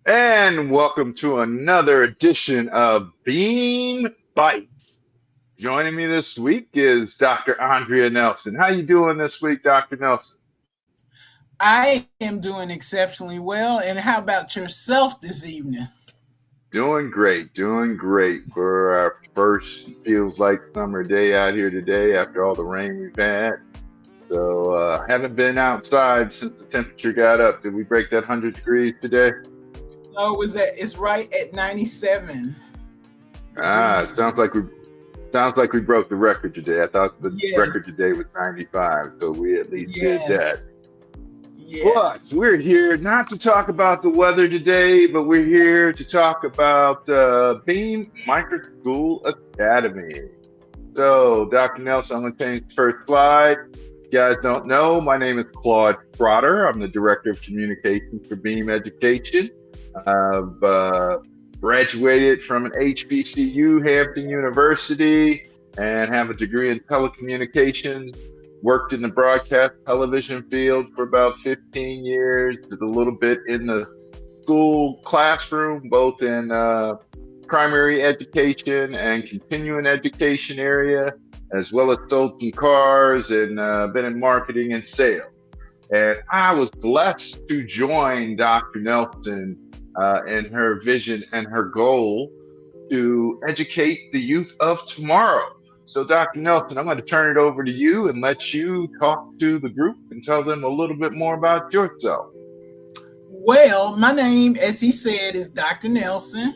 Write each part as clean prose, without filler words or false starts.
And welcome to another edition of Beam Bites. Joining me this week is Dr. Andrea Nelson. How you doing this week, Dr. Nelson? I am doing exceptionally well. And how about yourself this evening? Doing great for our first feels like summer day out here today after all the rain we've had. So haven't been outside since the temperature got up. Did we break that 100 degrees today? No, it's right at 97 Ah, degrees. sounds like we broke the record today. I thought the record Yes, today was 95, so we at least did that. yes, But yes. we're here not to talk about the weather today, but we're here to talk about B.E.A.M Microschool Academy. So, Dr. Nelson, I'm going to change the first slide. If you guys don't know, my name is Claude Trotter. I'm the Director of Communications for B.E.A.M Education. I've graduated from an HBCU, Hampton University, and have a degree in telecommunications. Worked in the broadcast television field for about 15 years, did a little bit in the school classroom, both in primary education and continuing education area, as well as sold some cars and been in marketing and sales. And I was blessed to join Dr. Nelson in her vision and her goal to educate the youth of tomorrow. So, Dr. Nelson, I'm going to turn it over to you and let you talk to the group and tell them a little bit more about yourself. Well, my name, as he said, is Dr. Nelson.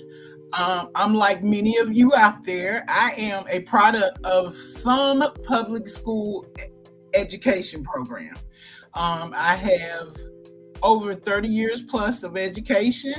I'm like many of you out there. I am a product of some public school education program. I have over 30 years plus of education.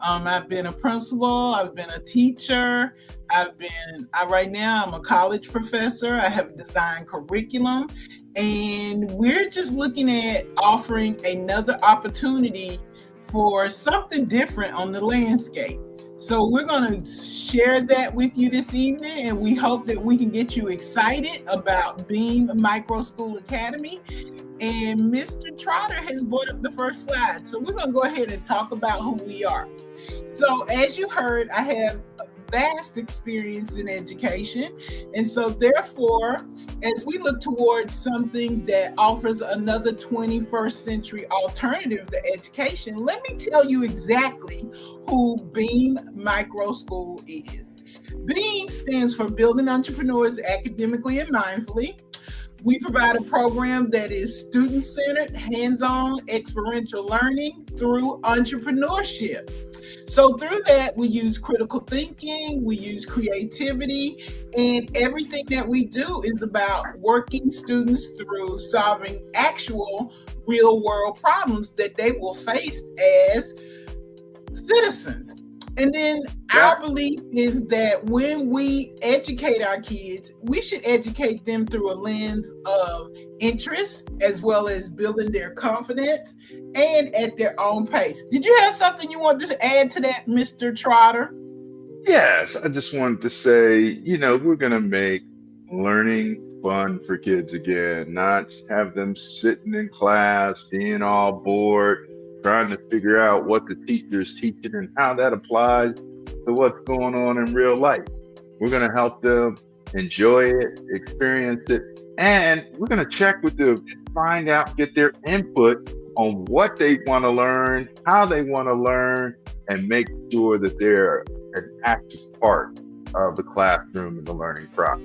I've been a principal, I've been a teacher, right now I'm a college professor. I have designed curriculum, and we're just looking at offering another opportunity for something different on the landscape. So we're going to share that with you this evening, and we hope that we can get you excited about B.E.A.M Microschool Academy. And Mr. Trotter has brought up the first slide. So we're going to go ahead and talk about who we are. So as you heard, I have vast experience in education. And so therefore, as we look towards something that offers another 21st century alternative to education, let me tell you exactly who B.E.A.M Microschool is. B.E.A.M stands for Building Entrepreneurs Academically and Mindfully. We provide a program that is student-centered, hands-on, experiential learning through entrepreneurship. So through that, we use critical thinking, we use creativity, and everything that we do is about working students through solving actual real-world problems that they will face as citizens. And then Yeah, our belief is that when we educate our kids, we should educate them through a lens of interest as well as building their confidence and at their own pace. Did you have something you wanted to add to that, Mr. Trotter? yes, I just wanted to say, we're going to make learning fun for kids again, not have them sitting in class, being all bored, trying to figure out what the teacher's teaching and how that applies to what's going on in real life. We're going to help them enjoy it, experience it, and we're going to check with them, find out, get their input on what they want to learn, how they want to learn, and make sure that they're an active part of the classroom and the learning process.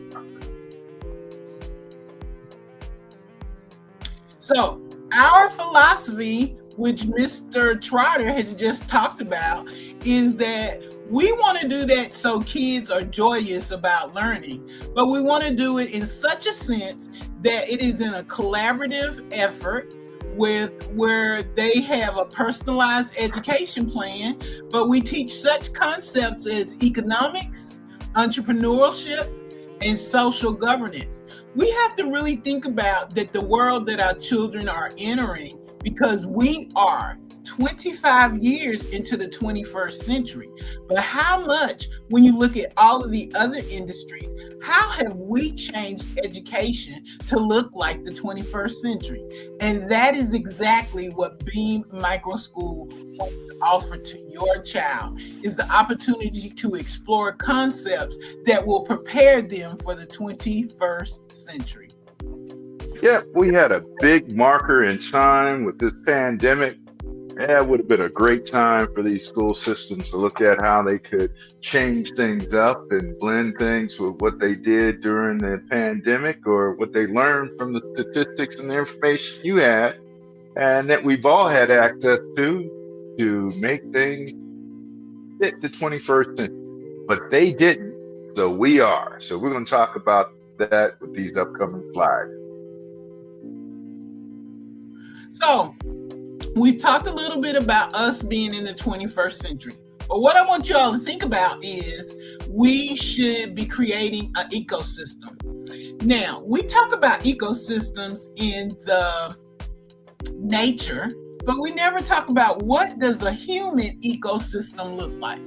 So, our philosophy, which Mr. Trotter has just talked about, is that we want to do that so kids are joyous about learning, but we want to do it in such a sense that it is in a collaborative effort with where they have a personalized education plan, but we teach such concepts as economics, entrepreneurship, and social governance. We have to really think about that the world that our children are entering, because we are 25 years into the 21st century. But how much, when you look at all of the other industries, How have we changed education to look like the 21st century? And that is exactly what B.E.A.M Microschool wants to offer to your child, is the opportunity to explore concepts that will prepare them for the 21st century. Yep, we had a big marker in time with this pandemic. Yeah, it would have been a great time for these school systems to look at how they could change things up and blend things with what they did during the pandemic or what they learned from the statistics and the information you had and that we've all had access to make things fit the 21st century. But they didn't, so we are. So we're going to talk about that with these upcoming slides. So, we've talked a little bit about us being in the 21st century. But what I want you all to think about is we should be creating an ecosystem. Now, we talk about ecosystems in the nature, but we never talk about what does a human ecosystem look like.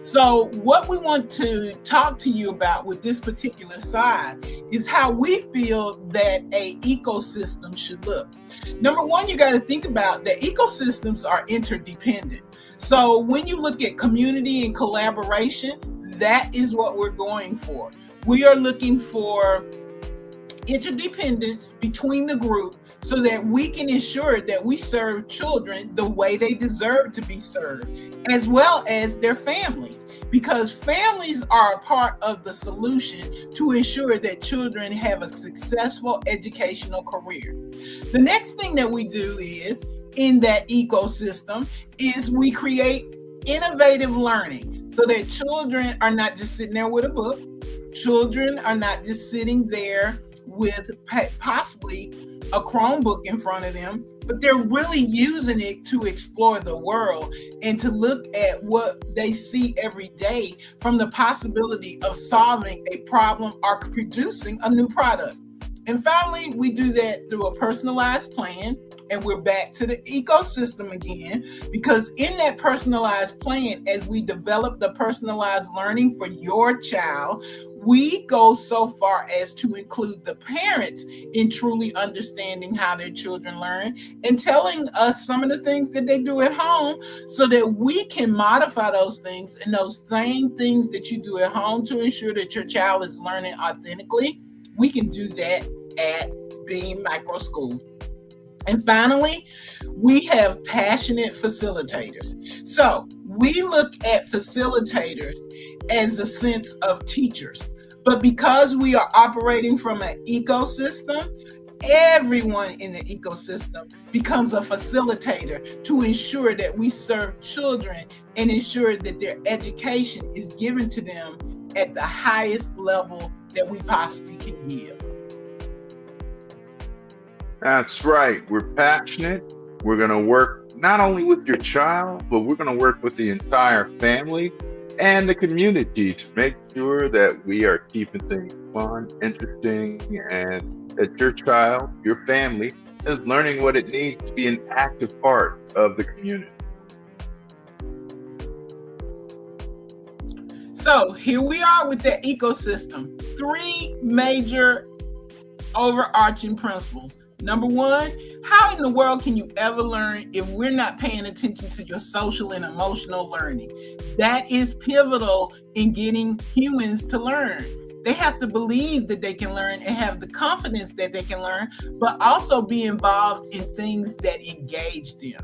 So what we want to talk to you about with this particular slide is how we feel that a ecosystem should look. Number one, you got to think about that ecosystems are interdependent. So when you look at community and collaboration, that is what we're going for. We are looking for interdependence between the group so that we can ensure that we serve children the way they deserve to be served, as well as their families, because families are a part of the solution to ensure that children have a successful educational career. The next thing that we do is, in that ecosystem, is we create innovative learning so that children are not just sitting there with a book. Children are not just sitting there with possibly a Chromebook in front of them, but they're really using it to explore the world and to look at what they see every day from the possibility of solving a problem or producing a new product. And finally, we do that through a personalized plan. And we're back to the ecosystem again, because in that personalized plan, as we develop the personalized learning for your child, we go so far as to include the parents in truly understanding how their children learn and telling us some of the things that they do at home so that we can modify those things, and those same things that you do at home to ensure that your child is learning authentically. We can do that at B.E.A.M Microschool. And finally, we have passionate facilitators. So we look at facilitators as the sense of teachers. But because we are operating from an ecosystem, everyone in the ecosystem becomes a facilitator to ensure that we serve children and ensure that their education is given to them at the highest level that we possibly can give. That's right. We're passionate. We're going to work not only with your child, but we're going to work with the entire family and the community to make sure that we are keeping things fun, interesting, and that your child, your family, is learning what it needs to be an active part of the community. So here we are with the ecosystem. 3 major overarching principles. Number one, how in the world can you ever learn if we're not paying attention to your social and emotional learning? That is pivotal in getting humans to learn. They have to believe that they can learn and have the confidence that they can learn, but also be involved in things that engage them.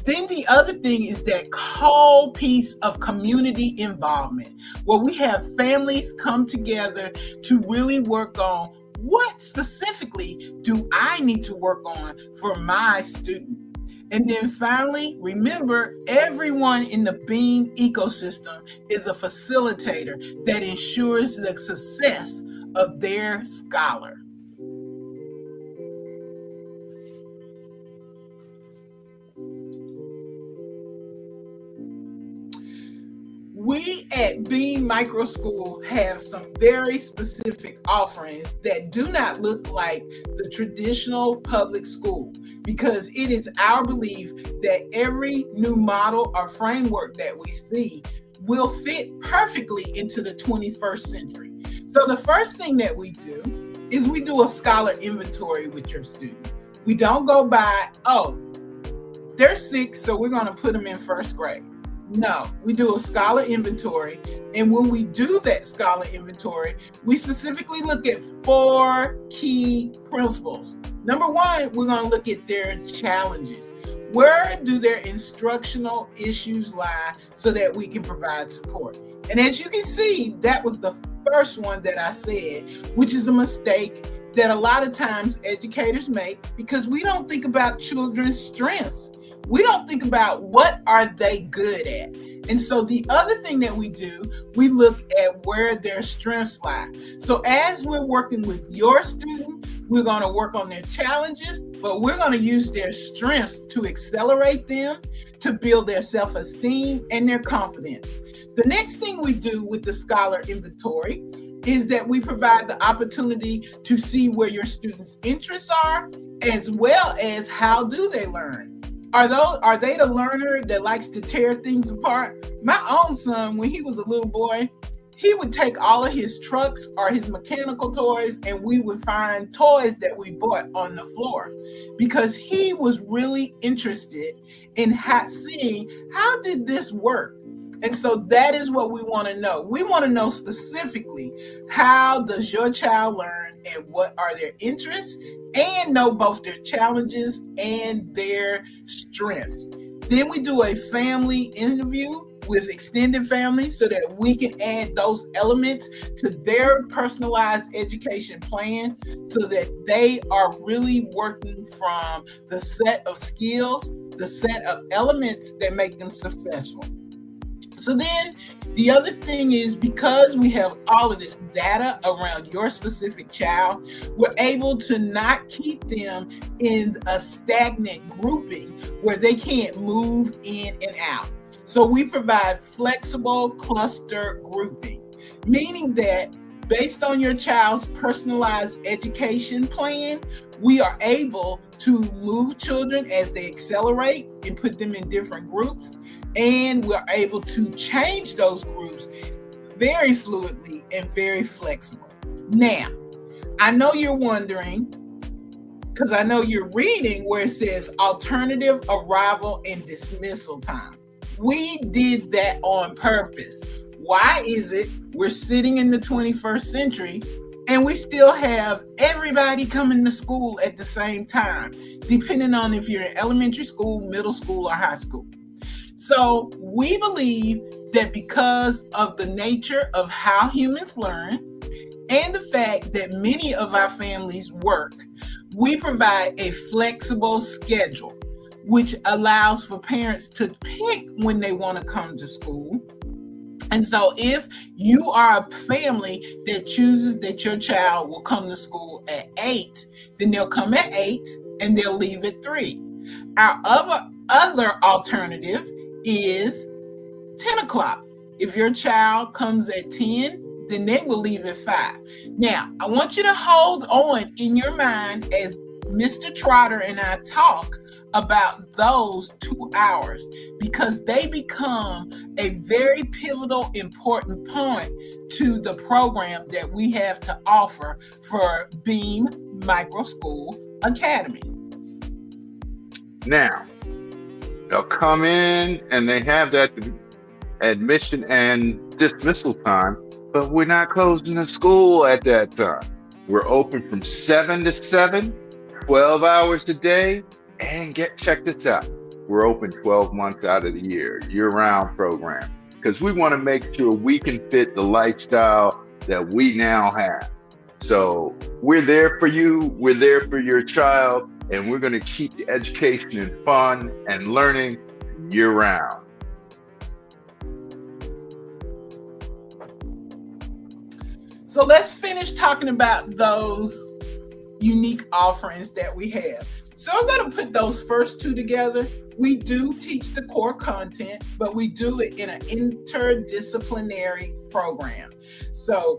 Then the other thing is that whole piece of community involvement, where we have families come together to really work on what specifically do I need to work on for my student. And then finally, remember, everyone in the B.E.A.M ecosystem is a facilitator that ensures the success of their scholar. We at B.E.A.M Microschool have some very specific offerings that do not look like the traditional public school, because it is our belief that every new model or framework that we see will fit perfectly into the 21st century. So the first thing that we do is we do a scholar inventory with your student. We don't go by, oh, they're 6, so we're going to put them in first grade. No, we do a scholar inventory. And when we do that scholar inventory, we specifically look at 4 key principles. Number 1, we're going to look at their challenges. Where do their instructional issues lie so that we can provide support? And as you can see, that was the first one that I said, which is a mistake that a lot of times educators make because we don't think about children's strengths. We don't think about what are they good at. And so the other thing that we do, we look at where their strengths lie. So as we're working with your student, we're going to work on their challenges, but we're going to use their strengths to accelerate them, to build their self-esteem and their confidence. The next thing we do with the scholar inventory is that we provide the opportunity to see where your students' interests are, as well as how do they learn. Are they the learner that likes to tear things apart? My own son, when he was a little boy, he would take all of his trucks or his mechanical toys, and we would find toys that we bought on the floor because he was really interested in seeing how did this work. And so that is what we want to know. We want to know specifically, how does your child learn and what are their interests, and know both their challenges and their strengths. Then we do a family interview with extended families so that we can add those elements to their personalized education plan so that they are really working from the set of skills, the set of elements that make them successful. So then the other thing is, because we have all of this data around your specific child, we're able to not keep them in a stagnant grouping where they can't move in and out. So we provide flexible cluster grouping, meaning that based on your child's personalized education plan, we are able to move children as they accelerate and put them in different groups. And we're able to change those groups very fluidly and very flexible. Now, I know you're wondering, because I know you're reading where it says alternative arrival and dismissal time. We did that on purpose. Why is it we're sitting in the 21st century and we still have everybody coming to school at the same time, depending on if you're in elementary school, middle school, or high school? So we believe that because of the nature of how humans learn and the fact that many of our families work, we provide a flexible schedule, which allows for parents to pick when they want to come to school. And so if you are a family that chooses that your child will come to school at 8, then they'll come at 8 and they'll leave at 3. Our other alternative is 10 o'clock. If your child comes at 10, then they will leave at 5. Now, I want you to hold on in your mind as Mr. Trotter and I talk about those 2 hours, because they become a very pivotal, important point to the program that we have to offer for B.E.A.M Microschool Academy. Now, they'll come in and they have that admission and dismissal time, but we're not closing the school at that time. We're open from 7 to 7, 12 hours a day, and check this out. We're open 12 months out of the year-round program, because we want to make sure we can fit the lifestyle that we now have. So we're there for you, we're there for your child, and we're going to keep the education and fun and learning year-round. So let's finish talking about those unique offerings that we have. So I'm going to put those first two together. We do teach the core content, but we do it in an interdisciplinary program. So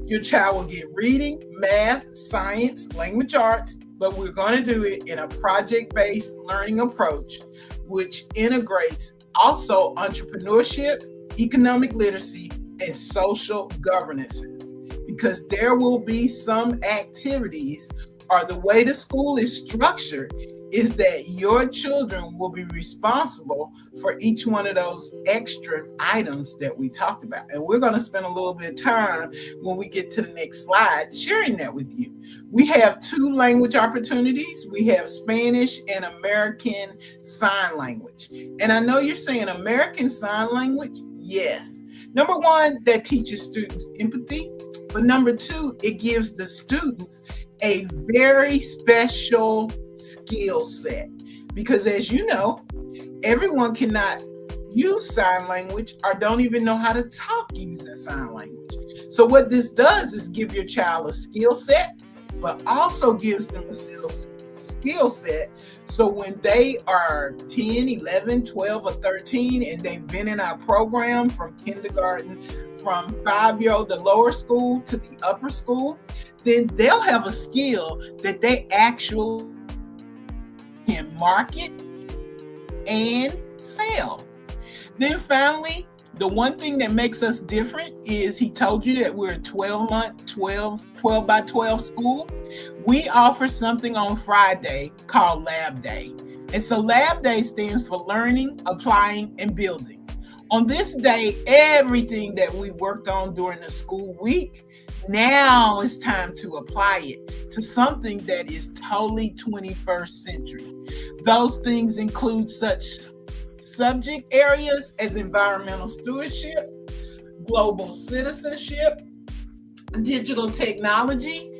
your child will get reading, math, science, language arts, but we're going to do it in a project-based learning approach, which integrates also entrepreneurship, economic literacy, and social governances. because there will be some activities, or the way the school is structured is that your children will be responsible for each one of those extra items that we talked about. And we're going to spend a little bit of time when we get to the next slide sharing that with you. We have 2 language opportunities. We have Spanish and American Sign Language. And I know you're saying American Sign Language? Yes. Number 1, that teaches students empathy. But number 2, it gives the students a very special skill set, because as you know, everyone cannot use sign language or don't even know how to talk using sign language. So what this does is give your child a skill set, but also gives them a skill set so when they are 10, 11, 12, or 13 and they've been in our program from kindergarten, from 5-year-old, the lower school, to the upper school, then they'll have a skill that they actually can market and sell. Then finally, the one thing that makes us different is he told you that we're a 12 by 12 school. We offer something on Friday called Lab Day. And so Lab Day stands for learning, applying, and building. On this day, everything that we worked on during the school week, now it's time to apply it to something that is totally 21st century. Those things include such subject areas as environmental stewardship, global citizenship, digital technology.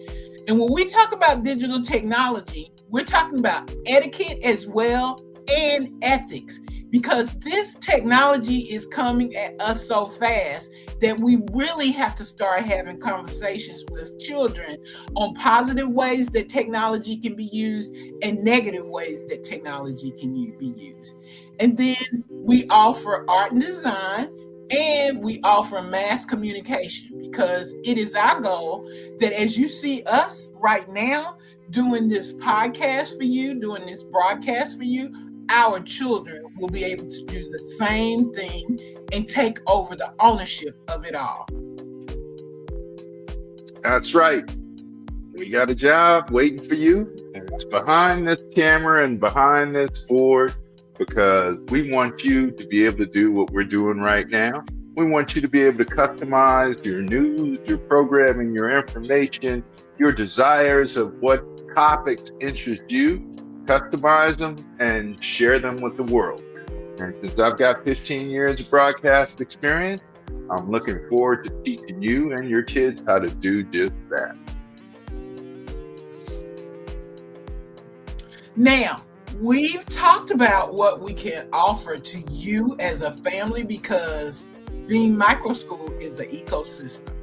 And when we talk about digital technology, we're talking about etiquette as well and ethics, because this technology is coming at us so fast that we really have to start having conversations with children on positive ways that technology can be used and negative ways that technology can be used. And then we offer art and design, and we offer mass communication, because it is our goal that as you see us right now doing this podcast for you, doing this broadcast for you, our children will be able to do the same thing and take over the ownership of it all. That's right. We got a job waiting for you, and it's behind this camera and behind this board, because we want you to be able to do what we're doing right now. We want you to be able to customize your news, your programming, your information, your desires of what topics interest you, customize them, and share them with the world. And since I've got 15 years of broadcast experience, I'm looking forward to teaching you and your kids how to do just that. Now, we've talked about what we can offer to you as a family, because B.E.A.M Microschool is an ecosystem.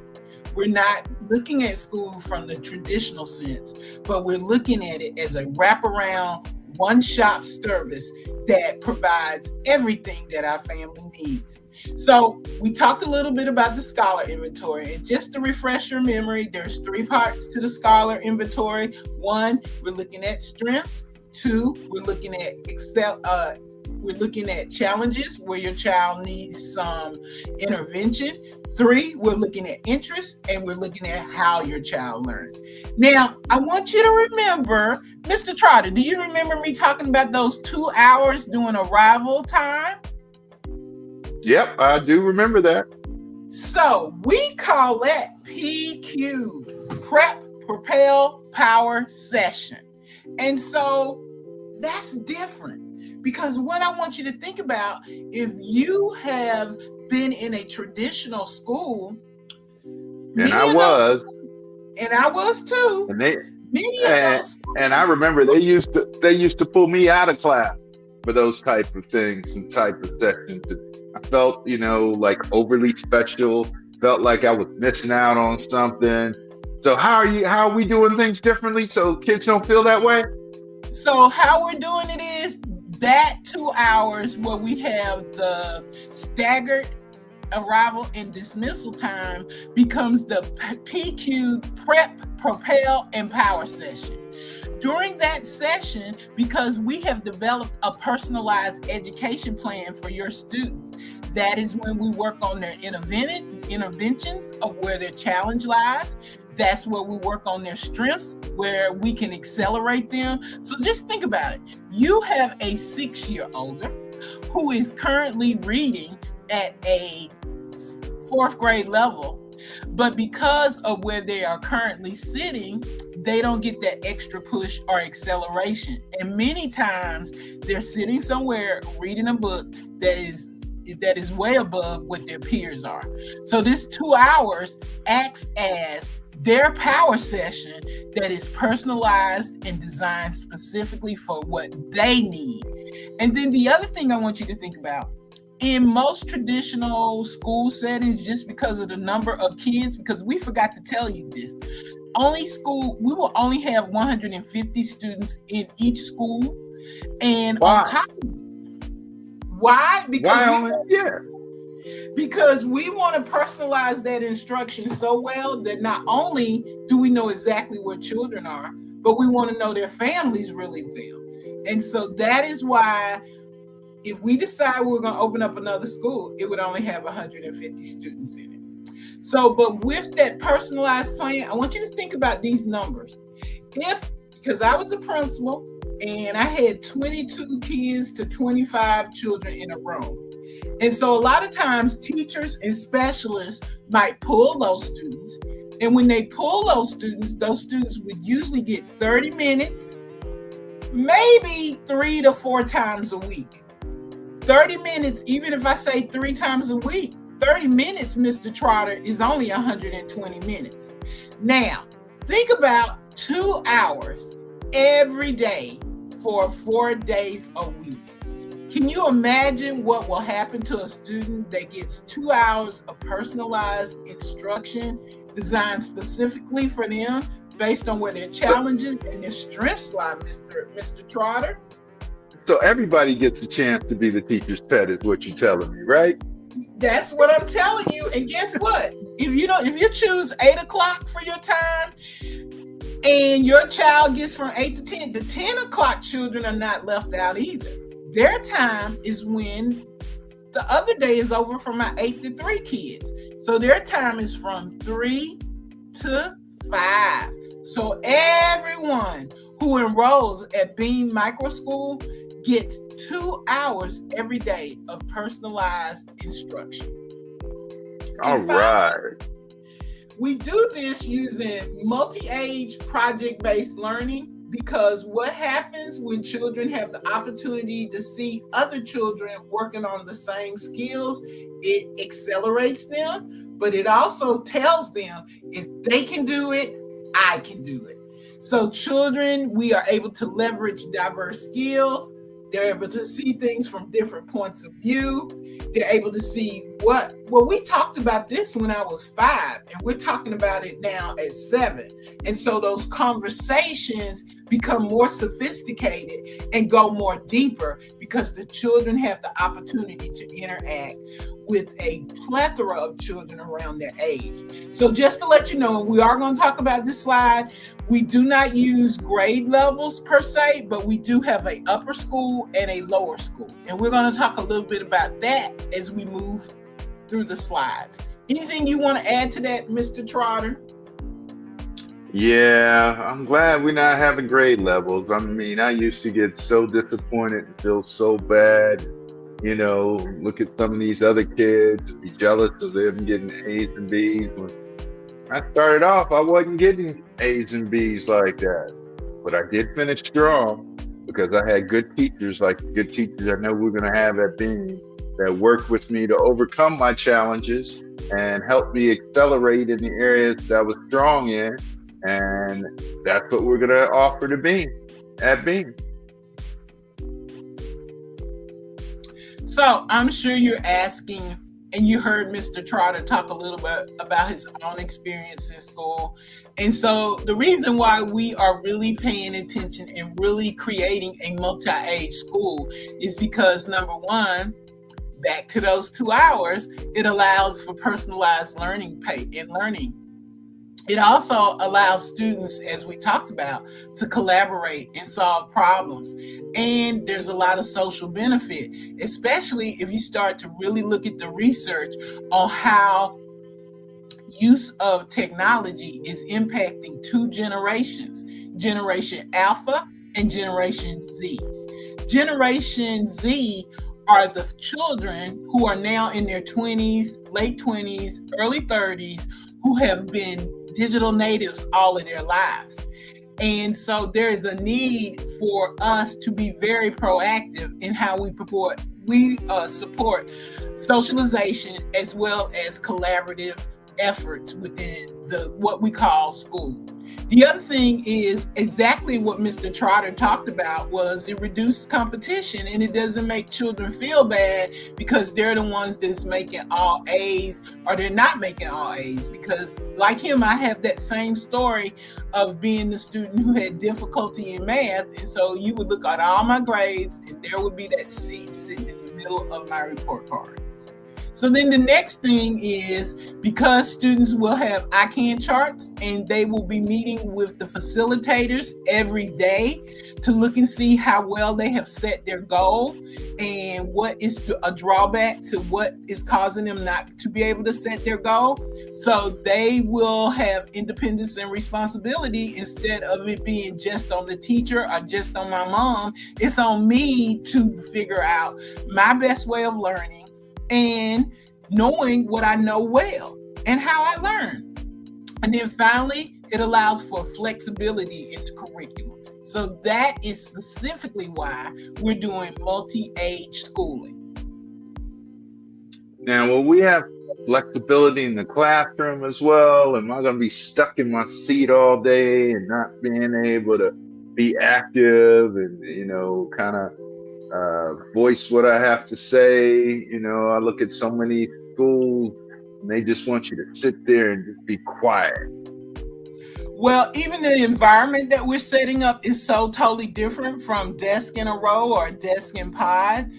We're not looking at school from the traditional sense, but we're looking at it as a wraparound, one-shop service that provides everything that our family needs. So we talked a little bit about the scholar inventory, and just to refresh your memory, there's 3 parts to the scholar inventory. 1, we're looking at strengths. 2, we're looking at challenges where your child needs some intervention. 3, we're looking at interest, and we're looking at how your child learns. Now, I want you to remember, Mr. Trotter, do you remember me talking about those 2 hours during arrival time? Yep, I do remember that. So we call that PQ, Prep, Propel, Power Session. And so that's different, because what I want you to think about, if you have been in a traditional school, and I was too. And I remember they used to pull me out of class for those type of things and type of sections. I felt, like overly special. Felt like I was missing out on something. So how are we doing things differently so kids don't feel that way? So how we're doing it is that 2 hours where we have the staggered arrival and dismissal time becomes the PQ, Prep, Propel, and Power Session. During that session, because we have developed a personalized education plan for your students, that is when we work on their interventions of where their challenge lies. That's where we work on their strengths, where we can accelerate them. So just think about it. You have a 6-year-old who is currently reading at a 4th grade level, but because of where they are currently sitting, they don't get that extra push or acceleration. And many times they're sitting somewhere reading a book that is way above what their peers are. So this 2 hours acts as their power session that is personalized and designed specifically for what they need. And then the other thing I want you to think about, in most traditional school settings, just because of the number of kids, because we forgot to tell you this, we will only have 150 students in each school. And Why? on top of why? Because we want to personalize that instruction so well that not only do we know exactly where children are, but we want to know their families really well. And so that is why if we decide we're going to open up another school, it would only have 150 students in it. So, but with that personalized plan, I want you to think about these numbers. Because I was a principal and I had 22 kids to 25 children in a room. And so a lot of times teachers and specialists might pull those students. And when they pull those students would usually get 30 minutes, maybe 3 to 4 times a week. 30 minutes, even if I say 3 times a week, 30 minutes, Mr. Trotter, is only 120 minutes. Now, think about 2 hours every day for 4 days a week. Can you imagine what will happen to a student that gets 2 hours of personalized instruction designed specifically for them based on where their challenges and their strengths lie, Mr. Trotter? So everybody gets a chance to be the teacher's pet is what you're telling me, right? That's what I'm telling you. And guess what? If you choose 8 o'clock for your time and your child gets from 8 to 10, the 10 o'clock children are not left out either. Their time is when the other day is over for my 8 to 3 kids. So their time is from 3 to 5. So everyone who enrolls at B.E.A.M Microschool gets 2 hours every day of personalized instruction. All right. We do this using multi-age project-based learning because what happens when children have the opportunity to see other children working on the same skills, it accelerates them, but it also tells them if they can do it, I can do it. So children, we are able to leverage diverse skills. They're able to see things from different points of view. They're able to see we talked about this when I was 5, and we're talking about it now at 7. And so those conversations become more sophisticated and go more deeper because the children have the opportunity to interact with a plethora of children around their age. So just to let you know, we are going to talk about this slide. We do not use grade levels per se, but we do have an upper school and a lower school. And we're going to talk a little bit about that as we move through the slides. Anything you want to add to that, Mr. Trotter? Yeah, I'm glad we're not having grade levels. I mean, I used to get so disappointed and feel so bad. Look at some of these other kids, be jealous of them getting A's and B's. When I started off, I wasn't getting A's and B's like that. But I did finish strong because I had good teachers, like good teachers I know we're going to have at B.E.A.M, that worked with me to overcome my challenges and help me accelerate in the areas that I was strong in. And that's what we're going to offer to B.E.A.M at B.E.A.M. So I'm sure you're asking, and you heard Mr. Trotter talk a little bit about his own experience in school. And so the reason why we are really paying attention and really creating a multi-age school is because, number one, back to those 2 hours, it allows for personalized learning. It also allows students, as we talked about, to collaborate and solve problems. And there's a lot of social benefit, especially if you start to really look at the research on how use of technology is impacting two generations, Generation Alpha and Generation Z. Generation Z are the children who are now in their 20s, late 20s, early 30s, who have been digital natives all of their lives. And so there is a need for us to be very proactive in how we support socialization as well as collaborative efforts within what we call school. The other thing is exactly what Mr. Trotter talked about, was it reduces competition, and it doesn't make children feel bad because they're the ones that's making all A's or they're not making all A's. Because like him, I have that same story of being the student who had difficulty in math. And so you would look at all my grades and there would be that C sitting in the middle of my report card. So then the next thing is, because students will have ICANN charts and they will be meeting with the facilitators every day to look and see how well they have set their goal and what is a drawback to what is causing them not to be able to set their goal. So they will have independence and responsibility instead of it being just on the teacher or just on my mom. It's on me to figure out my best way of learning and knowing what I know well and how I learn. And then finally, it allows for flexibility in the curriculum. So that is specifically why we're doing multi-age schooling. Now, will we have flexibility in the classroom as well? Am I going to be stuck in my seat all day and not being able to be active and, kind of voice what I have to say? I look at so many schools and they just want you to sit there and just be quiet. Well, even the environment that we're setting up is so totally different from desk in a row or desk in pod.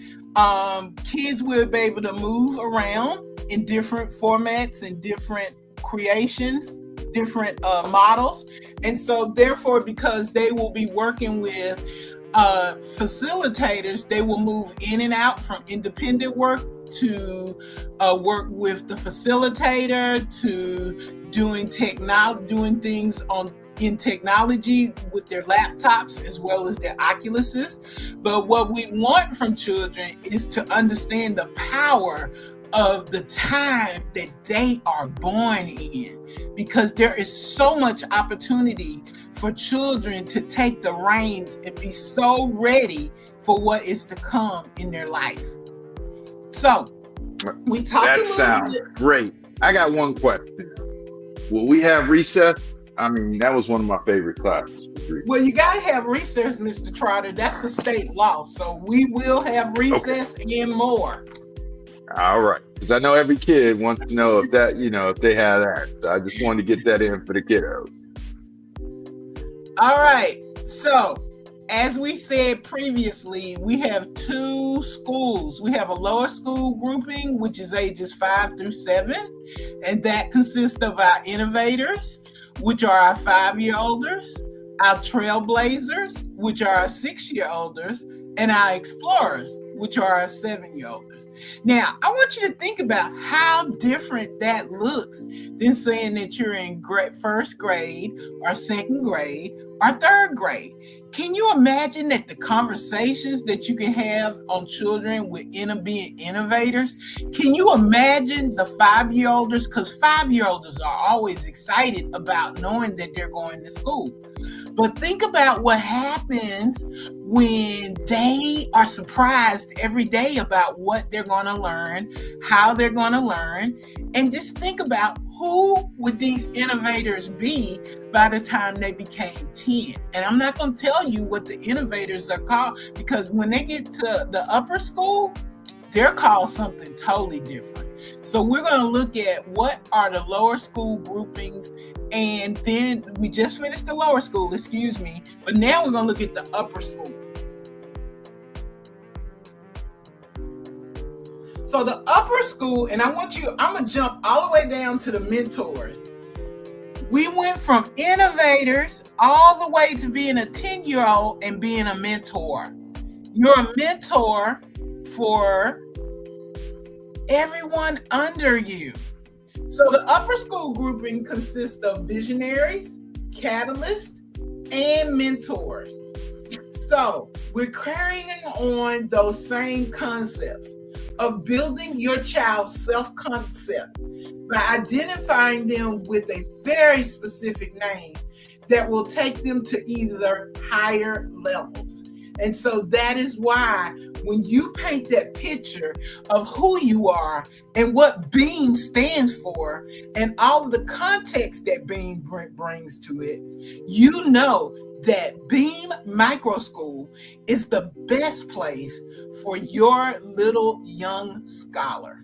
Kids will be able to move around in different formats and different creations, different models. And so therefore, because they will be working with facilitators, they will move in and out from independent work to work with the facilitator, to doing things in technology with their laptops as well as their Oculuses. But what we want from children is to understand the power of the time that they are born in, because there is so much opportunity for children to take the reins and be so ready for what is to come in their life. So we talked That sounds great. I got one question. Will we have recess? I mean, that was one of my favorite classes. Well, you got to have recess, Mr. Trotter. That's a state law. So we will have recess and more. All right. Because I know every kid wants to know if they have that. So I just wanted to get that in for the kiddos. All right. So as we said previously, we have two schools. We have a lower school grouping, which is ages 5 through 7. And that consists of our innovators, which are our 5-year-olders, our trailblazers, which are our 6-year-olders, and our explorers, which are our 7-year-olders. Now, I want you to think about how different that looks than saying that you're in first grade or second grade or third grade. Can you imagine that the conversations that you can have on children with being innovators? Can you imagine the 5-year-olders? Because 5-year-olders are always excited about knowing that they're going to school. But think about what happens when they are surprised every day about what they're going to learn, how they're going to learn, and just think about who would these innovators be by the time they became 10. And I'm not going to tell you what the innovators are called, because when they get to the upper school, they're called something totally different. So we're going to look at what are the lower school groupings, and then we just finished the lower school, but now we're going to look at the upper school. So the upper school, and I'm going to jump all the way down to the mentors. We went from innovators all the way to being a 10-year-old and being a mentor. You're a mentor for everyone under you. So the upper school grouping consists of visionaries, catalysts, and mentors. So we're carrying on those same concepts of building your child's self-concept by identifying them with a very specific name that will take them to either higher levels. And so that is why when you paint that picture of who you are and what B.E.A.M stands for and all of the context that B.E.A.M brings to it, you know that B.E.A.M Microschool is the best place for your little young scholar.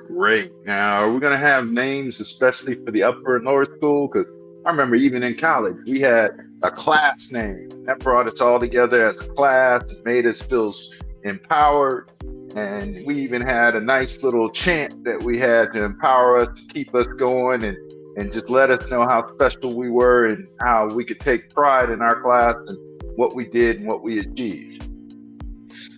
Great. Now, are we going to have names, especially for the upper and lower school? Because I remember even in college, we had a class name that brought us all together as a class, made us feel empowered. And we even had a nice little chant that we had to empower us, to keep us going, and just let us know how special we were and how we could take pride in our class and what we did and what we achieved.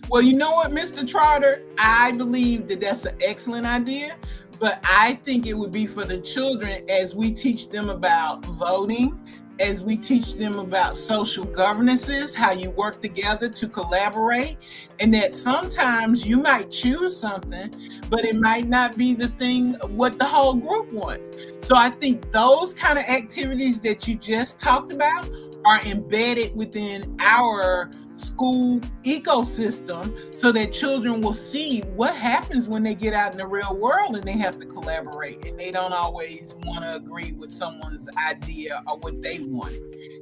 Well, you know what, Mr. Trotter? I believe that that's an excellent idea, but I think it would be for the children as we teach them about voting, as we teach them about social governances, how you work together to collaborate, and that sometimes you might choose something, but it might not be the thing what the whole group wants. So I think those kind of activities that you just talked about are embedded within our school ecosystem so that children will see what happens when they get out in the real world and they have to collaborate and they don't always want to agree with someone's idea or what they want.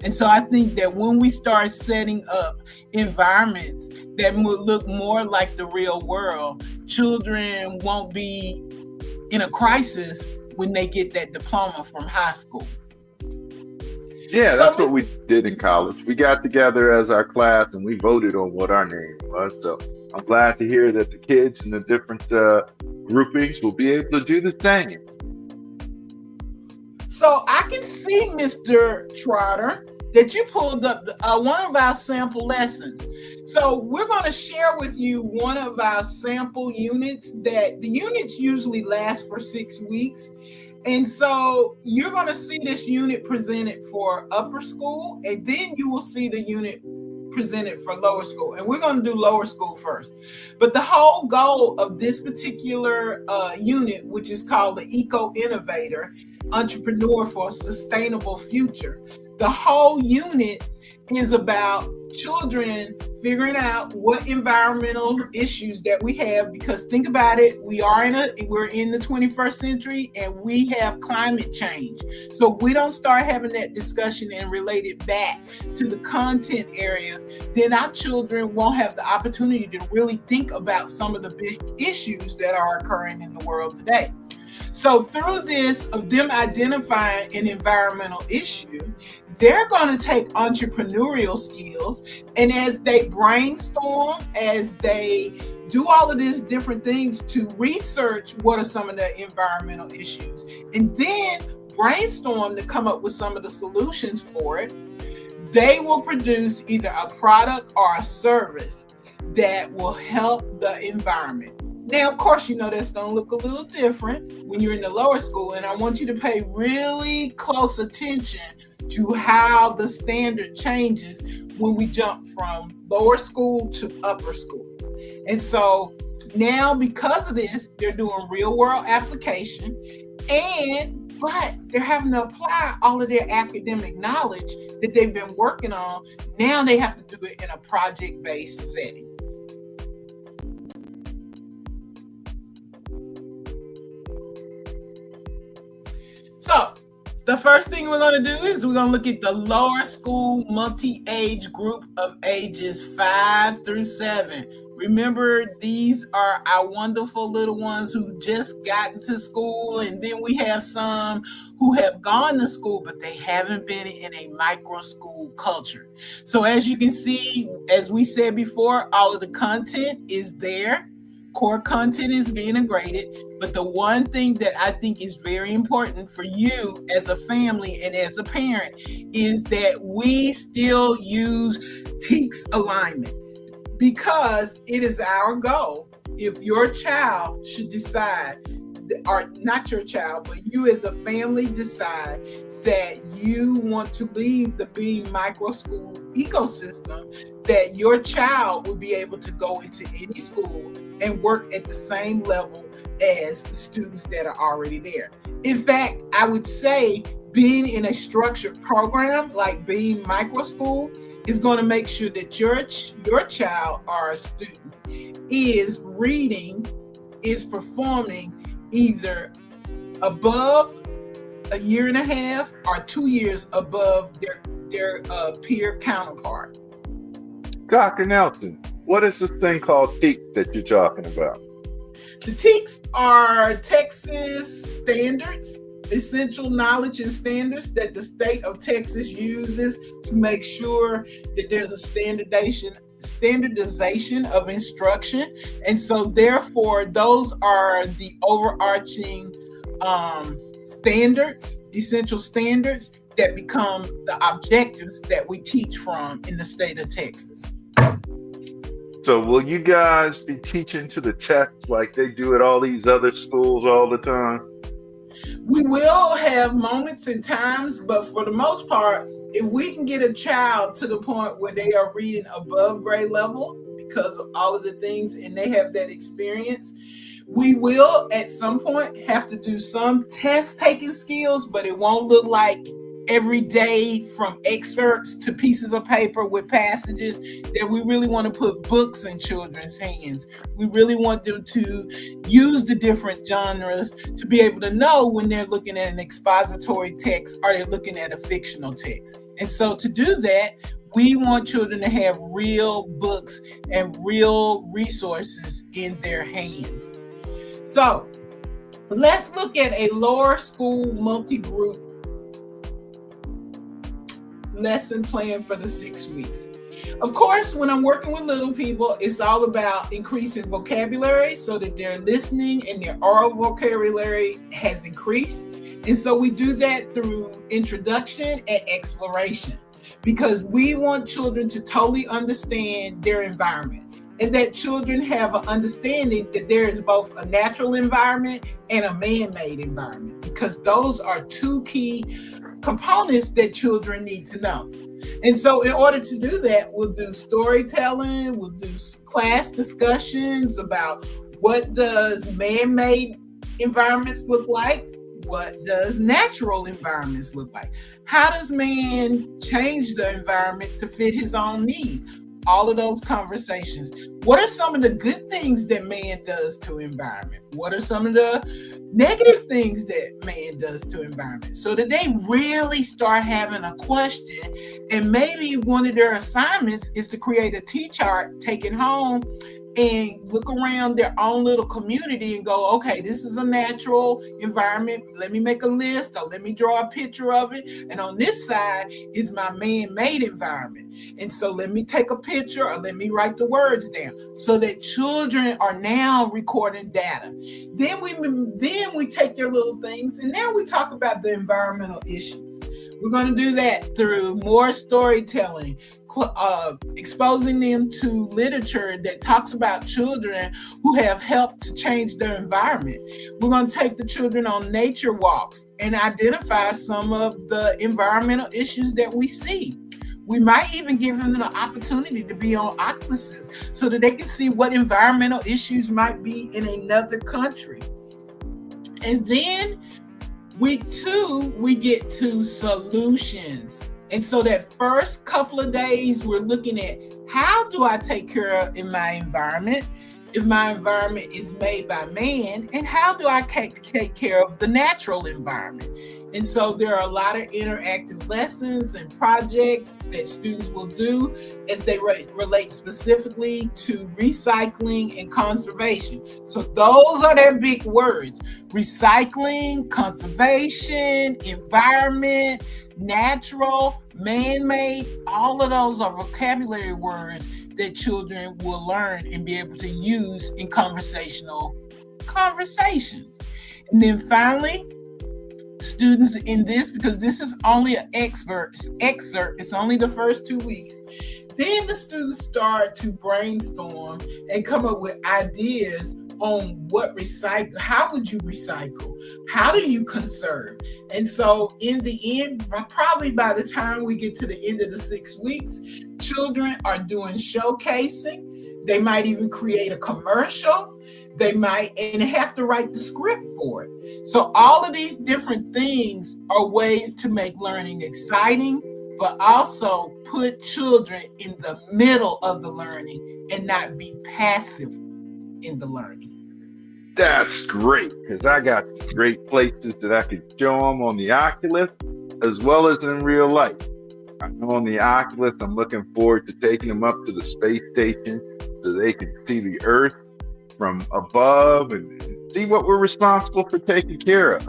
And so I think that when we start setting up environments that would look more like the real world, children won't be in a crisis when they get that diploma from high school. Yeah, that's what we did in college. We got together as our class and we voted on what our name was. So I'm glad to hear that the kids in the different groupings will be able to do the same. So I can see, Mr. Trotter, that you pulled up one of our sample lessons. So we're going to share with you one of our sample units that the units usually last for 6 weeks. And so you're going to see this unit presented for upper school, and then you will see the unit presented for lower school. And we're going to do lower school first. But the whole goal of this particular unit, which is called the Eco-Innovator, Entrepreneur for a Sustainable Future, the whole unit is about children figuring out what environmental issues that we have, because think about it, we're in the 21st century and we have climate change. So we don't start having that discussion and relate it back to the content areas, then our children won't have the opportunity to really think about some of the big issues that are occurring in the world today. So through this of them identifying an environmental issue, they're going to take entrepreneurial skills, and as they brainstorm, as they do all of these different things to research what are some of the environmental issues, and then brainstorm to come up with some of the solutions for it, they will produce either a product or a service that will help the environment. Now, of course, you know that's going to look a little different when you're in the lower school, and I want you to pay really close attention to how the standard changes when we jump from lower school to upper school. And so now, because of this, they're doing real world application, but they're having to apply all of their academic knowledge that they've been working on. Now they have to do it in a project-based setting. So the first thing we're going to do is we're going to look at the lower school multi-age group of ages 5 through 7. Remember, these are our wonderful little ones who just got into school, and then we have some who have gone to school, but they haven't been in a micro school culture. So as you can see, as we said before, all of the content is there. core content is being integrated. But the one thing that I think is very important for you as a family and as a parent is that we still use TEKS alignment, because it is our goal. If your child should decide, or not your child, but you as a family decide that you want to leave the B.E.A.M Microschool ecosystem, that your child will be able to go into any school and work at the same level as the students that are already there. In fact, I would say being in a structured program like B.E.A.M Microschool is going to make sure that your child or a student is reading, is performing either above a year and a half or 2 years above their peer counterpart. Dr. Nelson, what is this thing called TEKS that you're talking about? The TEKS are Texas standards, essential knowledge and standards that the state of Texas uses to make sure that there's a standardization of instruction. And so therefore, those are the overarching standards, essential standards that become the objectives that we teach from in the state of Texas. So will you guys be teaching to the test like they do at all these other schools all the time? We will have moments and times, but for the most part, if we can get a child to the point where they are reading above grade level because of all of the things and they have that experience, we will at some point have to do some test taking skills, but it won't look like every day from excerpts to pieces of paper with passages. That we really want to put books in children's hands. We really want them to use the different genres to be able to know when they're looking at an expository text or they're looking at a fictional text. And so to do that, we want children to have real books and real resources in their hands. So let's look at a lower school multi-group lesson plan for the 6 weeks. Of course, when I'm working with little people, it's all about increasing vocabulary so that their listening and their oral vocabulary has increased. And so we do that through introduction and exploration, because we want children to totally understand their environment, and that children have an understanding that there is both a natural environment and a man-made environment, because those are two key components that children need to know. And so in order to do that, we'll do storytelling, we'll do class discussions about what does man-made environments look like, what does natural environments look like, how does man change the environment to fit his own need. All of those conversations. What are some of the good things that man does to environment? What are some of the negative things that man does to environment? So that they really start having a question, and maybe one of their assignments is to create a T-chart, take it home, and look around their own little community and go, okay, this is a natural environment. Let me make a list, or let me draw a picture of it. And on this side is my man-made environment. And so let me take a picture, or let me write the words down, so that children are now recording data. Then we take their little things, and now we talk about the environmental issues. We're going to do that through more storytelling, exposing them to literature that talks about children who have helped to change their environment. We're going to take the children on nature walks and identify some of the environmental issues that we see. We might even give them the opportunity to be on octopuses so that they can see what environmental issues might be in another country. And then week 2, we get to solutions. And so that first couple of days, we're looking at how do I take care of in my environment, if my environment is made by man, and how do I take care of the natural environment? And so there are a lot of interactive lessons and projects that students will do as they relate specifically to recycling and conservation. So those are their big words: recycling, conservation, environment, natural, man-made. All of those are vocabulary words that children will learn and be able to use in conversations. And then finally, students in this, because this is only an excerpt, it's only the first 2 weeks. Then the students start to brainstorm and come up with ideas on how would you recycle? How do you conserve? And so in the end, probably by the time we get to the end of the 6 weeks, children are doing showcasing. They might even create a commercial. They might and have to write the script for it. So all of these different things are ways to make learning exciting, but also put children in the middle of the learning and not be passive in the learning. That's great, because I got great places that I could show them on the Oculus as well as in real life. I know on the Oculus, I'm looking forward to taking them up to the space station so they can see the Earth from above and see what we're responsible for taking care of.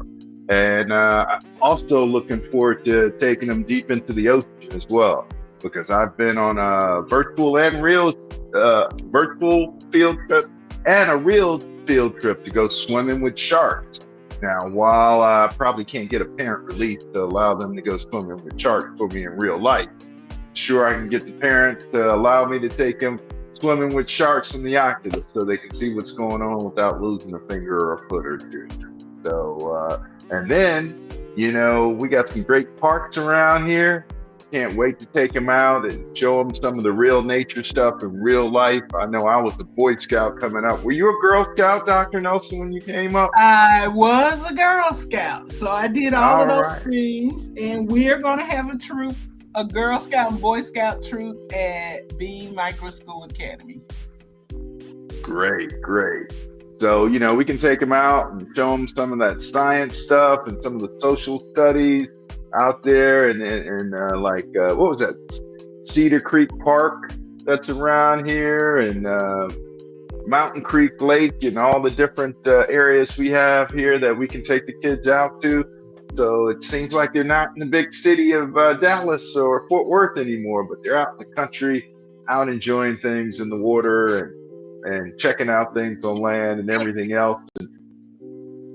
And I'm also looking forward to taking them deep into the ocean as well, because I've been on a virtual and real virtual field trip and a real field trip to go swimming with sharks. Now, while I probably can't get a parent release to allow them to go swimming with sharks for me in real life, sure I can get the parent to allow me to take them swimming with sharks in the Oculus so they can see what's going on without losing a finger or a foot or two. So, and then, we got some great parks around here. Can't wait to take them out and show them some of the real nature stuff in real life. I know I was a Boy Scout coming up. Were you a Girl Scout, Dr. Nelson, when you came up? I was a Girl Scout, so I did all of those things, and we're going to have a Girl Scout and Boy Scout troop at B.E.A.M Microschool Academy. Great. So, we can take them out and show them some of that science stuff and some of the social studies out there, and what was that? Cedar Creek Park that's around here, and Mountain Creek Lake, and all the different areas we have here that we can take the kids out to. So it seems like they're not in the big city of Dallas or Fort Worth anymore, but they're out in the country, out enjoying things in the water and checking out things on land and everything else.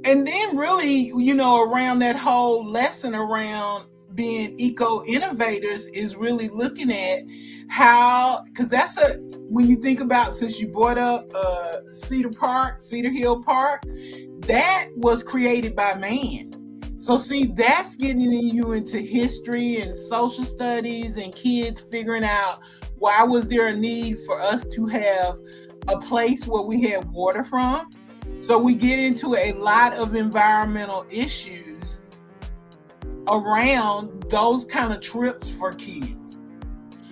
And then really, around that whole lesson around being eco-innovators is really looking at how, because when you think about, since you brought up Cedar Hill Park, that was created by man. So see, that's getting you into history and social studies and kids figuring out why was there a need for us to have a place where we had water from. So we get into a lot of environmental issues around those kind of trips for kids.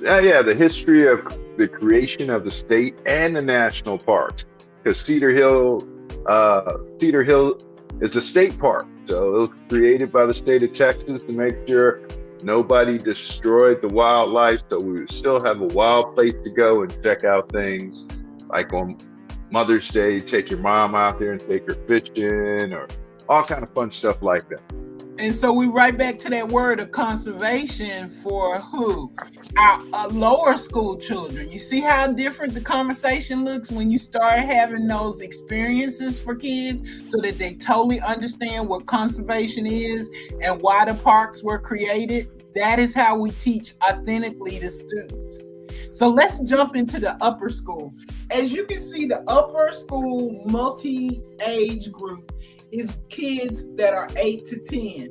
Yeah, the history of the creation of the state and the national parks, because Cedar Hill is a state park. So it was created by the state of Texas to make sure nobody destroyed the wildlife. So we would still have a wild place to go and check out things like on Mother's Day, take your mom out there and take her fishing, or all kind of fun stuff like that. And so we right back to that word of conservation for who? Our lower school children. You see how different the conversation looks when you start having those experiences for kids so that they totally understand what conservation is and why the parks were created. That is how we teach authentically to students. So let's jump into the upper school. As you can see, the upper school multi-age group is kids that are 8 to 10.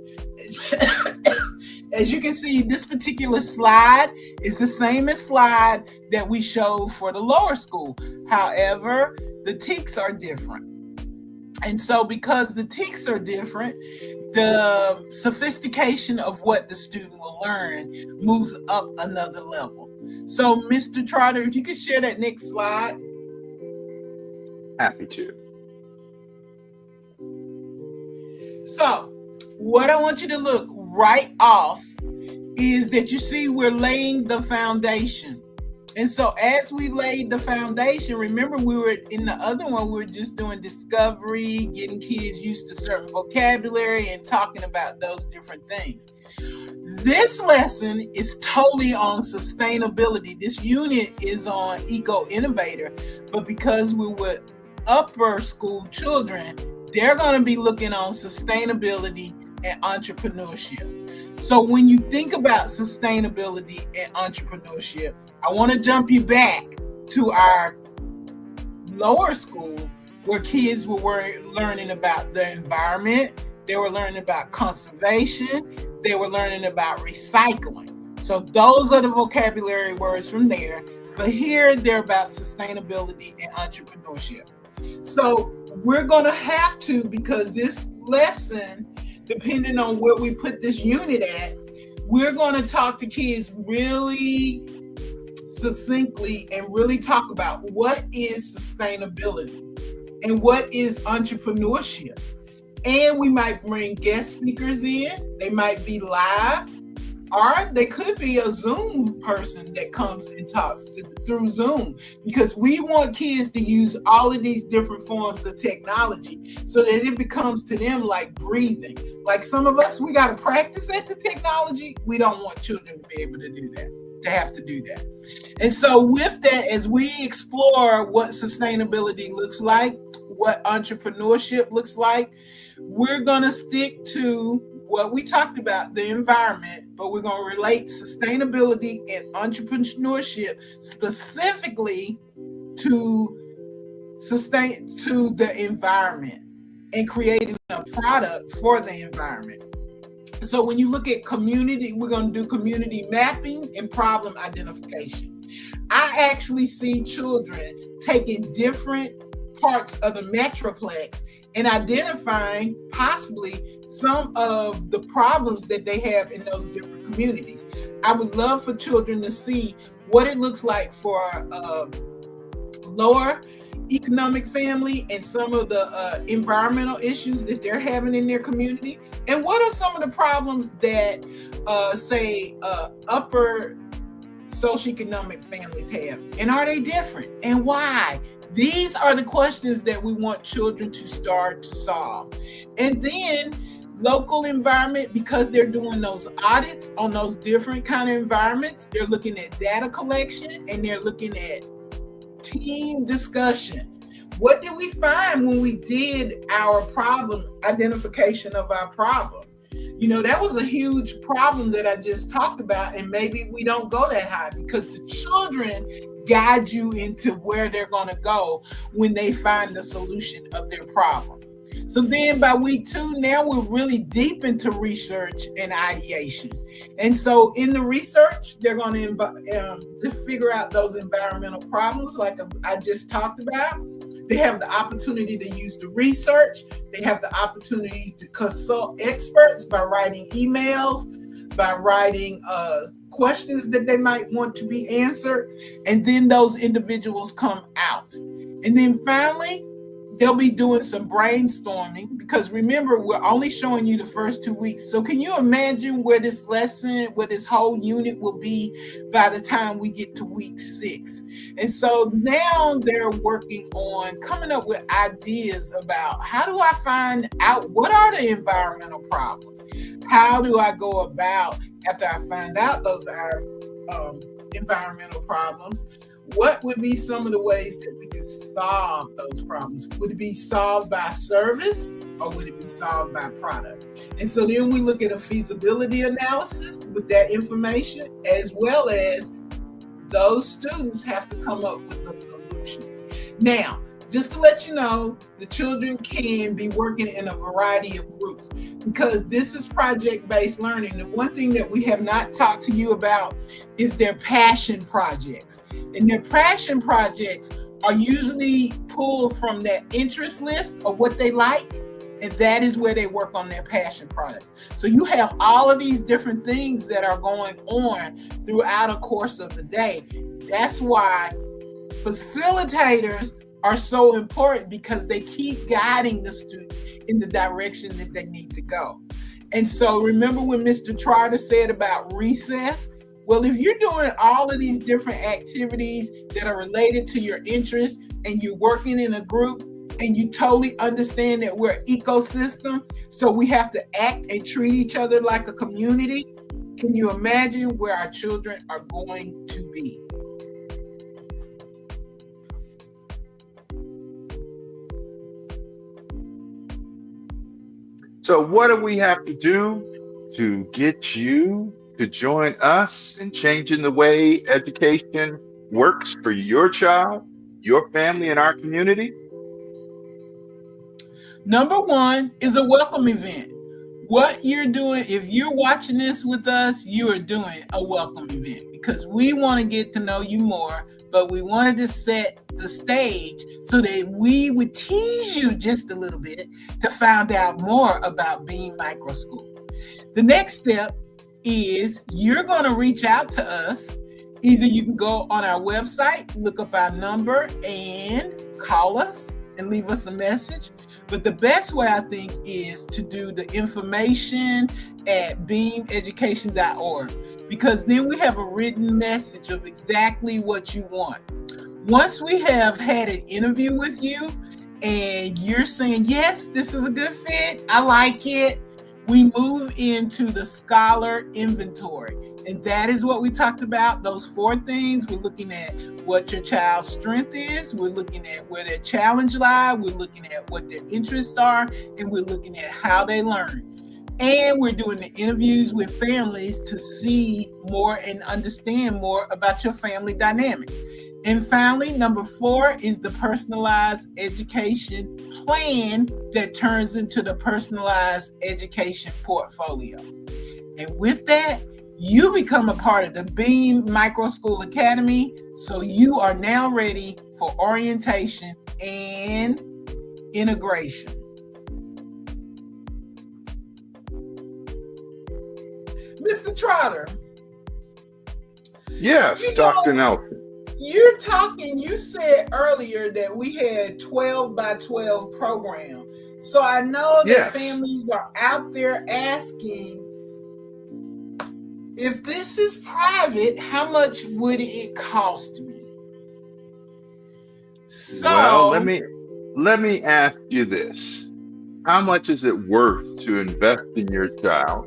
As you can see, this particular slide is the same as slide that we showed for the lower school. However, the tics are different. And so because the tics are different, the sophistication of what the student will learn moves up another level. So Mr. Trotter, if you could share that next slide. Happy to. So what I want you to look right off is that you see we're laying the foundation. And so as we laid the foundation, remember we were in the other one, we were just doing discovery, getting kids used to certain vocabulary and talking about those different things. This lesson is totally on sustainability. This unit is on Eco Innovator, but because we were upper school children, they're going to be looking on sustainability and entrepreneurship. So when you think about sustainability and entrepreneurship, I want to jump you back to our lower school where kids were learning about the environment, they were learning about conservation, they were learning about recycling. So those are the vocabulary words from there. But here they're about sustainability and entrepreneurship. So we're going to have to, because this lesson, depending on where we put this unit at, we're going to talk to kids really succinctly and really talk about what is sustainability and what is entrepreneurship. And we might bring guest speakers in. They might be live, or they could be a Zoom person that comes and talks through Zoom, because we want kids to use all of these different forms of technology so that it becomes to them like breathing. Like some of us, we got to practice at the technology. We don't want children to be able to do that, to have to do that. And so with that, as we explore what sustainability looks like, what entrepreneurship looks like, we're going to stick to what we talked about, the environment, but we're going to relate sustainability and entrepreneurship specifically to the environment and creating a product for the environment. So when you look at community, we're going to do community mapping and problem identification. I actually see children taking different parts of the Metroplex and identifying possibly some of the problems that they have in those different communities. I would love for children to see what it looks like for a lower economic family and some of the environmental issues that they're having in their community. And what are some of the problems that, upper socioeconomic families have? And are they different? And why? These are the questions that we want children to start to solve. And then local environment, because they're doing those audits on those different kind of environments, they're looking at data collection and they're looking at team discussion. What did we find when we did our problem identification of our problem? You know, that was a huge problem that I just talked about, and maybe we don't go that high because the children guide you into where they're going to go when they find the solution of their problem. So then by week 2, now we're really deep into research and ideation. And so in the research, they're going to figure out those environmental problems like I just talked about. They have the opportunity to use the research. They have the opportunity to consult experts by writing emails, by writing questions that they might want to be answered. And then those individuals come out. And then finally, they'll be doing some brainstorming, because remember, we're only showing you the first 2 weeks. So can you imagine where this lesson, where this whole unit will be by the time we get to week 6? And so now they're working on coming up with ideas about how do I find out what are the environmental problems? How do I go about, after I find out those are environmental problems, what would be some of the ways that we could solve those problems? Would it be solved by service or would it be solved by product? And so then we look at a feasibility analysis with that information, as well as those students have to come up with a solution. Now, just to let you know, the children can be working in a variety of groups because this is project-based learning. The one thing that we have not talked to you about is their passion projects. And their passion projects are usually pulled from that interest list of what they like, and that is where they work on their passion projects. So you have all of these different things that are going on throughout a course of the day. That's why facilitators are so important, because they keep guiding the student in the direction that they need to go. And so remember when Mr. Trotter said about recess? Well, if you're doing all of these different activities that are related to your interests and you're working in a group and you totally understand that we're an ecosystem, so we have to act and treat each other like a community, can you imagine where our children are going to be? So what do we have to do to get you to join us in changing the way education works for your child, your family, and our community? Number one is a welcome event. What you're doing, if you're watching this with us, you are doing a welcome event because we want to get to know you more, but we wanted to set the stage so that we would tease you just a little bit to find out more about B.E.A.M Microschool. The next step is you're going to reach out to us. Either you can go on our website, look up our number, and call us and leave us a message. But the best way, I think, is to do the information at beameducation.org, because then we have a written message of exactly what you want. Once we have had an interview with you and you're saying, yes, this is a good fit, I like it, we move into the scholar inventory. And that is what we talked about, those 4 things. We're looking at what your child's strength is. We're looking at where their challenge lies. We're looking at what their interests are. And we're looking at how they learn. And we're doing the interviews with families to see more and understand more about your family dynamic. And finally, number 4 is the personalized education plan that turns into the personalized education portfolio. And with that, you become a part of the B.E.A.M Microschool Academy, so you are now ready for orientation and integration. Mr. Trotter. Yes, Dr. Nelson. You said earlier that we had 12 by 12 program. So I know that families are out there asking, if this is private, how much would it cost me? So, well, let me ask you this. How much is it worth to invest in your child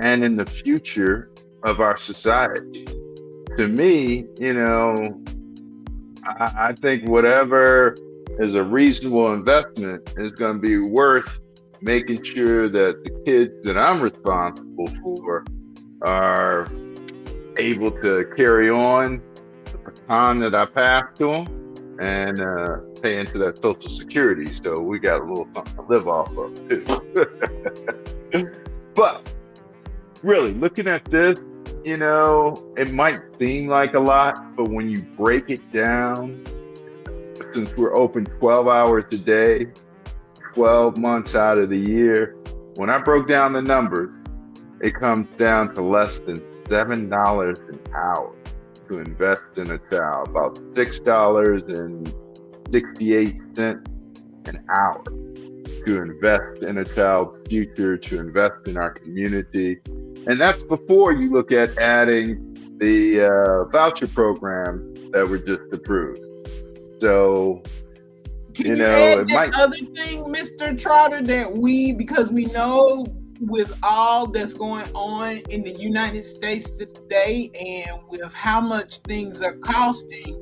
and in the future of our society? To me, I think whatever is a reasonable investment is going to be worth making sure that the kids that I'm responsible for are able to carry on the baton that I passed to them and pay into that Social Security. So we got a little something to live off of too. But really, looking at this, it might seem like a lot, but when you break it down, since we're open 12 hours a day, 12 months out of the year, when I broke down the numbers, it comes down to less than $7 an hour to invest in a child, about $6.68 an hour to invest in a child's future, to invest in our community. And that's before you look at adding the voucher program that were just approved. So, can you add that other thing, Mr. Trotter, because we know with all that's going on in the United States today and with how much things are costing,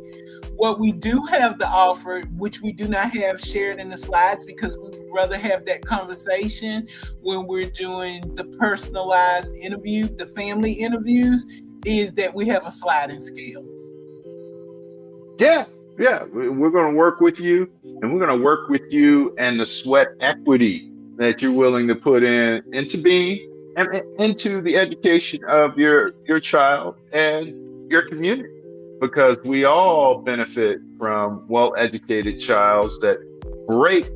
what we do have to offer, which we do not have shared in the slides because we would rather have that conversation when we're doing the personalized interview, the family interviews, is that we have a sliding scale. Yeah, we're going to work with you, and we're going to work with you and the sweat equity that you're willing to put into being and into the education of your child and your community, because we all benefit from well-educated childs that break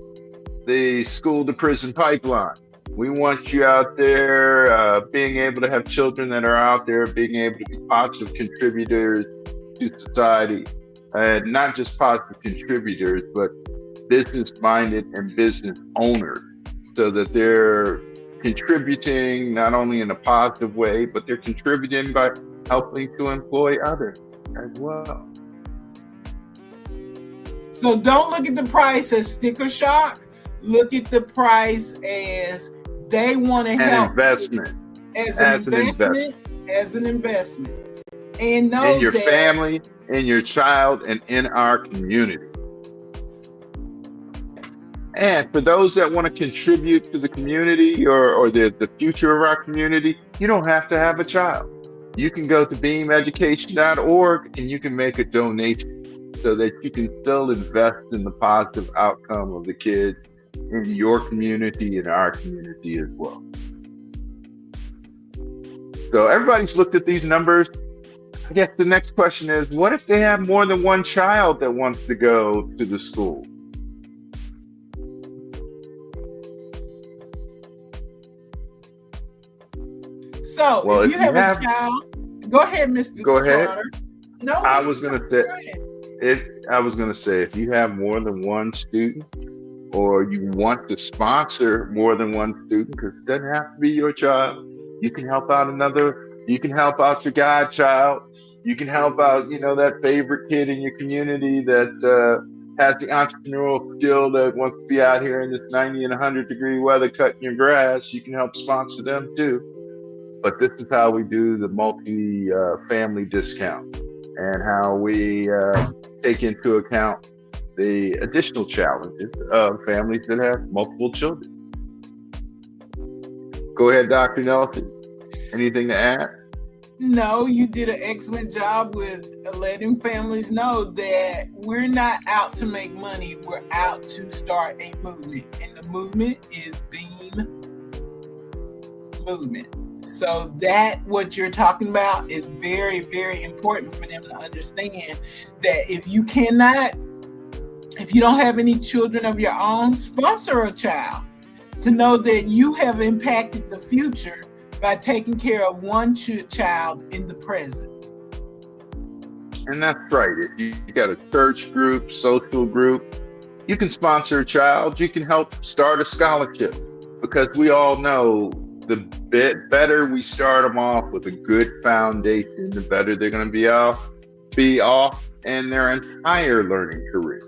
the school to prison pipeline. We want you out there being able to have children that are out there being able to be positive contributors to society, and not just positive contributors, but business-minded and business owners, so that they're contributing not only in a positive way, but they're contributing by helping to employ others as well. So don't look at the price as sticker shock. Look at the price as they want to help. Investment. As an investment. And know in your family, in your child, and in our community. And for those that want to contribute to the community or the future of our community, you don't have to have a child. You can go to beameducation.org and you can make a donation so that you can still invest in the positive outcome of the kids in your community and our community as well. So everybody's looked at these numbers. I guess the next question is, what if they have more than one child that wants to go to the school? So well, if you have a child, go ahead, Mr. Go ahead. Trotter. No, I was gonna say if you have more than one student, or you want to sponsor more than one student, because it doesn't have to be your child. You can help out you can help out your godchild. You can help out, that favorite kid in your community that has the entrepreneurial skill that wants to be out here in this 90 and 100 degree weather cutting your grass. You can help sponsor them too. But this is how we do the multi-family discount and how we take into account the additional challenges of families that have multiple children. Go ahead, Dr. Nelson. Anything to add? No, you did an excellent job with letting families know that we're not out to make money. We're out to start a movement. And the movement is B.E.A.M movement. So that what you're talking about is very, very important for them to understand that if you don't have any children of your own, sponsor a child to know that you have impacted the future by taking care of one child in the present. And that's right. If you got a church group, social group, you can sponsor a child. You can help start a scholarship, because we all know the better we start them off with a good foundation, the better they're going to be off in their entire learning career.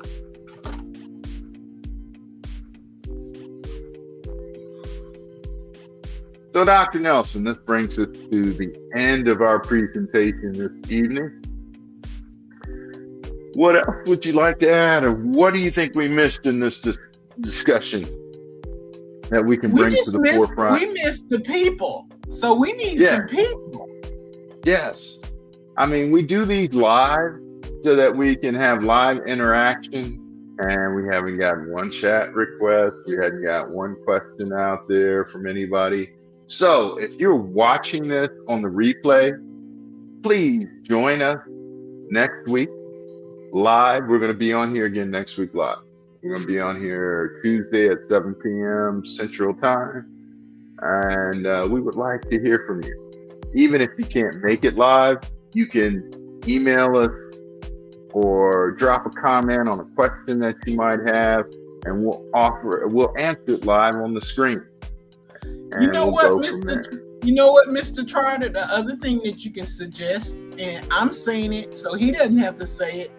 So, Dr. Nelson, this brings us to the end of our presentation this evening. What else would you like to add, or what do you think we missed in this discussion that we can bring to the forefront? We missed the people, so we need some people. Yes. I mean, we do these live so that we can have live interaction, and we haven't gotten one chat request. We hadn't got one question out there from anybody. So if you're watching this on the replay, please join us next week live. We're going to be on here again next week live. We're going to be on here Tuesday at 7 p.m. Central Time. And we would like to hear from you. Even if you can't make it live, you can email us or drop a comment on a question that you might have, and we'll answer it live on the screen. You know what, Mr. Trotter, the other thing that you can suggest, and I'm saying it so he doesn't have to say it,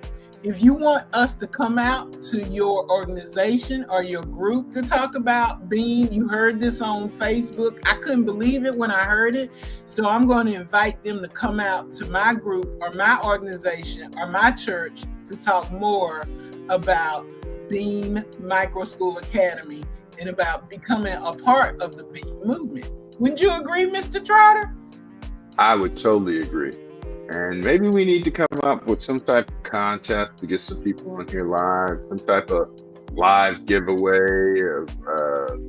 if you want us to come out to your organization or your group to talk about B.E.A.M, you heard this on Facebook. I couldn't believe it when I heard it. So I'm going to invite them to come out to my group or my organization or my church to talk more about B.E.A.M Microschool Academy and about becoming a part of the B.E.A.M movement. Wouldn't you agree, Mr. Trotter? I would totally agree. And maybe we need to come up with some type of contest to get some people on here live, some type of live giveaway of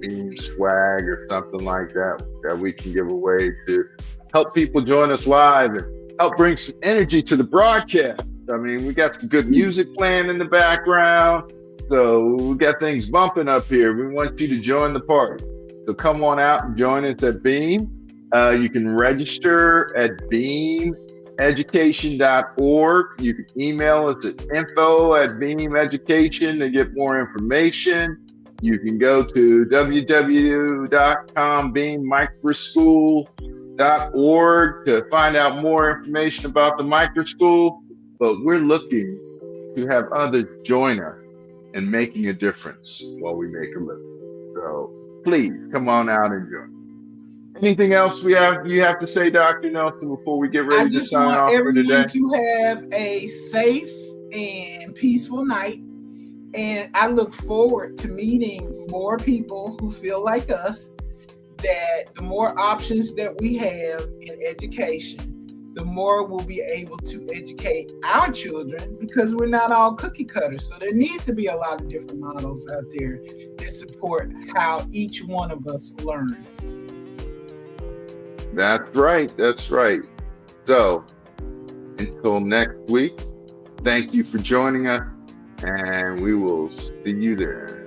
B.E.A.M swag or something like that we can give away to help people join us live and help bring some energy to the broadcast. I mean, we got some good music playing in the background. So we got things bumping up here. We want you to join the party. So come on out and join us at B.E.A.M. You can register at beameducation.org. You can email us at info@beameducation to get more information. You can go to www.beammicroschool.org to find out more information about the Microschool. But we're looking to have others join us in making a difference while we make a living. So please come on out and join. Anything else you have to say, Dr. Nelson, before we get I ready to just sign want off for everyone today? to have a safe and peaceful night. And I look forward to meeting more people who feel like us, that the more options that we have in education, the more we'll be able to educate our children, because we're not all cookie cutters. So there needs to be a lot of different models out there that support how each one of us learn. That's right. That's right. So until next week, thank you for joining us, and we will see you there.